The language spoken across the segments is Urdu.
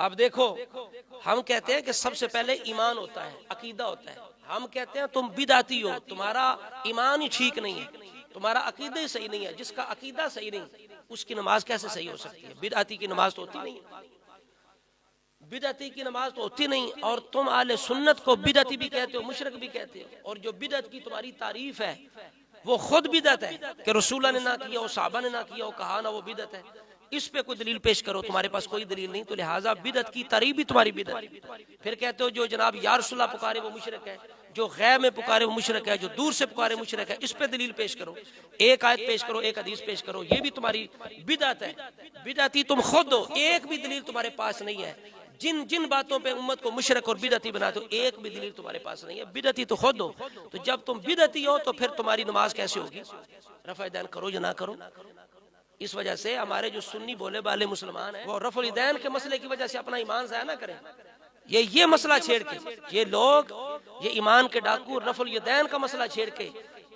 اب دیکھو ہم کہتے ہیں کہ سب سے پہلے ایمان ہوتا ہے، عقیدہ ہوتا ہے. ہم کہتے ہیں تم بدعتی ہو، تمہارا ایمان ہی ٹھیک نہیں ہے، تمہارا عقیدہ ہی صحیح نہیں ہے. جس کا عقیدہ صحیح نہیں اس کی نماز کیسے صحیح ہو سکتی ہے؟ بدعتی کی نماز تو ہوتی نہیں، بدعتی کی نماز تو ہوتی نہیں. اور تم اہل سنت کو بدعتی بھی کہتے ہو، مشرک بھی کہتے ہو. اور جو بدعت کی تمہاری تعریف ہے وہ خود بدعت ہے کہ رسول اللہ نے نہ کیا ہو، صحابہ نے نہ کیا ہو، کہا نہ، وہ بدعت ہے. اس پہ کوئی دلیل پیش کرو، تمہارے پاس کوئی دلیل نہیں، تو لہٰذا بدعت کی تعریف بھی تمہاری بدعت. پھر کہتے ہو جو جناب یا رسول اللہ پکارے وہ مشرک ہے، جو غیب میں پکارے وہ مشرک ہے، جو دور سے پکارے مشرک ہے. اس پہ دلیل پیش کرو، ایک آیت پیش کرو، ایک حدیث پیش کرو. یہ بھی تمہاری بدعت ہے. بدعتی تم خود ہو، ایک بھی دلیل تمہارے پاس نہیں ہے. جن جن باتوں پہ امت کو مشرک اور بدعتی بنا دو، ایک بھی دلیل تمہارے پاس نہیں ہے. بدعتی تو خود ہو. تو جب تم بدعتی ہو تو پھر تمہاری نماز کیسے ہوگی؟ رفع دین کرو یا نہ کرو. اس وجہ سے ہمارے جو سنی بولے والے مسلمان ہیں وہ رفع الیدین کے مسئلے کی وجہ سے اپنا ایمان ضائع نہ کریں. یہ مسئلہ چھیڑ کے یہ لوگ، یہ ایمان کے ڈاکو، رفع الیدین کا مسئلہ چھیڑ کے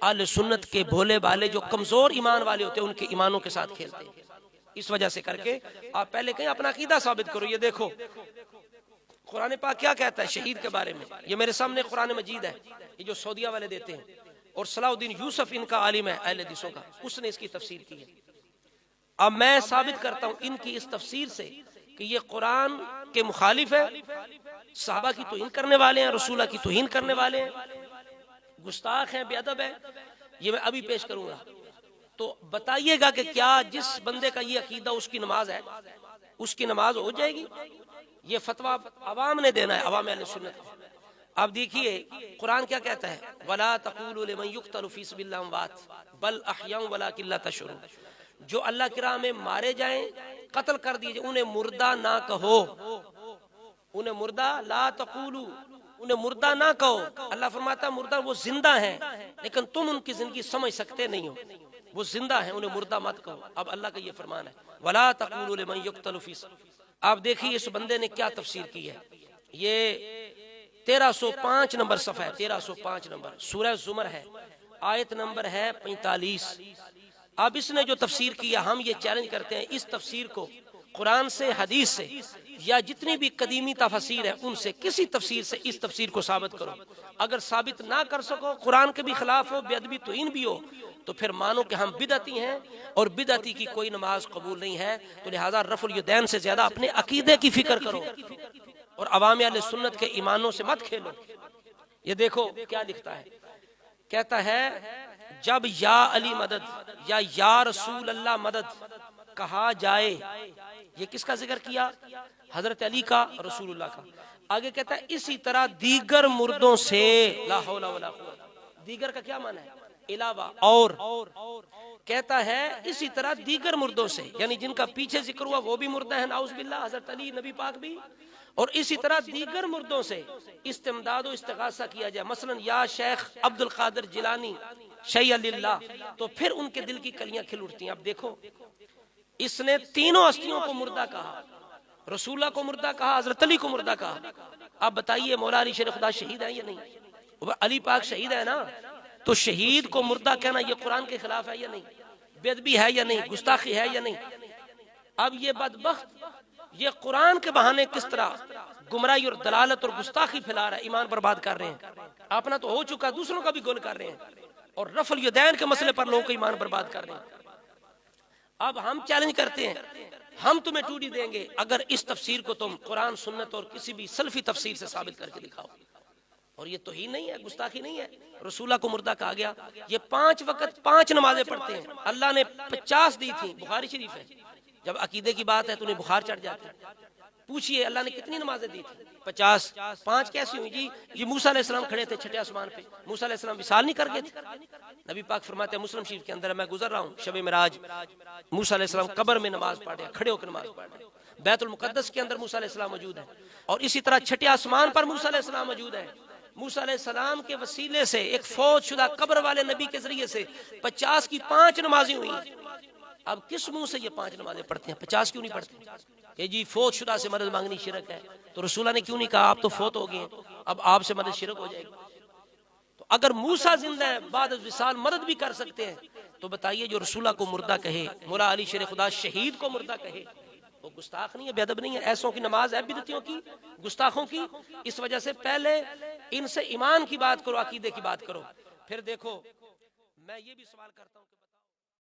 اہل سنت کے بھولے والے جو کمزور ایمان والے ہوتے ہیں ان کے ایمانوں کے ساتھ کھیلتے ہیں. اس وجہ سے کر کے آپ پہلے کہیں اپنا عقیدہ ثابت کرو. یہ دیکھو قرآن پاک کیا کہتا ہے شہید کے بارے میں. یہ میرے سامنے قرآن مجید ہے، یہ جو سعودیہ والے دیتے ہیں. اور صلاح الدین یوسف ان کا عالم ہے اہل حدیثوں کا، اس نے اس کی تفسیر کی ہے. اب میں ثابت کرتا ہوں ان کی اس تفسیر سے کہ یہ قرآن کے مخالف ہے، صحابہ کی توہین کرنے والے ہیں، رسول اللہ کی توہین کرنے والے ہیں، گستاخ ہیں، بے ادب ہیں. یہ میں ابھی پیش کروں گا. تو بتائیے گا کہ کیا جس بندے کا یہ عقیدہ اس کی نماز ہے، اس کی نماز ہو جائے گی؟ یہ فتویٰ عوام نے دینا ہے، عوام اہل سنت کو. اب دیکھیے قرآن کیا کہتا ہے، وَلَا تَقُولُوا لِمَنْ يُقْتَلُ فِي سَبِيلِ اللَّهِ أَمْوَاتٌ بَلْ أَحْيَاءٌ وَلَٰكِن لَا تَشْعُرُونَ. جو اللہ کی راہ میں مارے جائیں، قتل کر دیے جائیں، انہیں مردہ نہ کہو. انہیں مردہ لا تقولو، انہیں مردہ نہ کہو. اللہ فرماتا ہے مردہ وہ زندہ ہیں، لیکن تم ان کی زندگی سمجھ سکتے نہیں ہو. وہ زندہ ہیں، انہیں مردہ مت کہو. اب اللہ کا یہ فرمان ہے وَلَا تَقُولُوا لِمَنْ يُقْتَلُ فِي سَبِيلِ. آپ دیکھیے اس بندے نے کیا تفسیر کی ہے. یہ 1305 نمبر صفحہ ہے، 1305 نمبر سورہ زمر ہے، آیت نمبر ہے 45. اب اس نے جو تفسیر کیا، ہم یہ چیلنج کرتے ہیں اس تفسیر کو قرآن سے، حدیث سے، یا جتنی بھی قدیمی تفسیر ہے ان سے کسی تفسیر سے اس تفسیر کو ثابت کرو. اگر ثابت نہ کر سکو، قرآن کے بھی خلاف ہو، بے ادبی توہین بھی ہو، تو پھر مانو کہ ہم بدعتی ہیں اور بدعتی کی کوئی نماز قبول نہیں ہے. تو لہذا رفع الیدین سے زیادہ اپنے عقیدے کی فکر کرو اور عوام اہل سنت کے ایمانوں سے مت کھیلو. یہ دیکھو کیا لکھتا ہے، کہتا ہے جب یا علی مدد یا رسول اللہ مدد کہا جائے، یہ کس کا ذکر کیا؟ حضرت علی کا، رسول اللہ کا. آگے کہتا ہے اسی طرح دیگر مردوں سے، لا حول ولا قوت. دیگر کا کیا معنی ہے؟ علاوہ، اور. کہتا ہے اسی طرح دیگر مردوں سے، یعنی جن کا پیچھے ذکر ہوا وہ بھی مردہ ہیں، نعوذ باللہ، حضرت علی، نبی پاک بھی. اور اسی طرح دیگر مردوں سے استمداد و استغاثہ کیا جائے، مثلا یا شیخ عبد القادر جیلانی شیع اللہ، تو پھر ان کے دل کی کلیاں کھل اٹھتی ہیں. اب دیکھو اس نے تینوں ہستیوں کو مردہ کہا، رسول اللہ کو مردہ کہا، حضرت علی کو مردہ کہا. اب بتائیے مولا علی شیر خدا شہید ہیں یا نہیں؟ علی پاک شہید ہے نا، تو شہید کو مردہ کہنا یہ قرآن کے خلاف ہے یا نہیں؟ بے ادبی ہے یا نہیں؟ گستاخی ہے یا نہیں؟ اب یہ بدبخت یہ قرآن کے بہانے کس طرح گمراہی اور دلالت اور گستاخی پھیلا رہا ہے، ایمان برباد کر رہے ہیں. اپنا تو ہو چکا، دوسروں کا بھی گول کر رہے ہیں، اور رفع الیدین کے مسئلے پر لوگوں کو ایمان برباد کر رہے ہیں. اب ہم چیلنج کرتے ہیں، ہم تمہیں ٹوٹی دیں گے اگر اس تفسیر کو تم قرآن، سنت اور کسی بھی سلفی تفسیر سے ثابت کر کے دکھاؤ. اور یہ توہین نہیں ہے، گستاخی نہیں ہے. رسول اللہ کو مردہ کہا گیا. یہ 5 وقت 5 نمازیں پڑھتے ہیں، اللہ نے 50 دی تھی، بخاری شریف ہے. جب عقیدے کی بات ہے تو انہیں بخار چڑھ جاتا ہے. پوچھئے اللہ نے کتنی نمازیں دی تھی؟ 50. 5 کیسی ہوئی جی؟ یہ موسیٰ علیہ السلام کھڑے تھے چھٹے آسمان پہ، موسیٰ علیہ السلام وصال نہیں کر گئے تھے؟ نبی پاک فرماتے ہیں مسلم شریف کے اندر، میں گزر رہا ہوں شب معراج، موسیٰ علیہ السلام قبر میں نماز پڑھ رہے ہیں، کھڑے ہو کے نماز پڑھ رہے ہیں. بیت المقدس کے اندر موسیٰ علیہ السلام موجود ہیں، اور اسی طرح چھٹے آسمان پر موسیٰ علیہ السلام موجود ہیں. موسیٰ علیہ السلام کے وسیلے سے ایک فوت شدہ قبر والے نبی کے ذریعے سے 50 کی 5 نمازیں ہوئی. اب کس منہ سے یہ 5 نمازیں پڑھتے ہیں؟ 50 کیوں نہیں پڑھتے؟ کہ جی فوت شدہ سے مدد مانگنی شرک ہے. تو رسول اللہ نے کیوں نہیں کہا آپ تو فوت ہو گئے ہیں، اب آپ سے مدد شرک ہو جائے گی؟ تو اگر موسیٰ زندہ ہے، بعد از وصال مدد بھی کر سکتے ہیں، تو بتائیے جو رسول اللہ کو مردہ کہے، مولا علی شیر خدا شہید کو مردہ کہے، وہ گستاخ نہیں ہے، بے ادب نہیں ہے. ایسوں کی نماز ہے بدعتیوں کی، گستاخوں کی. اس وجہ سے پہلے ان سے ایمان کی بات کرو، عقیدے کی بات کرو. پھر دیکھو میں یہ بھی سوال کرتا ہوں کہ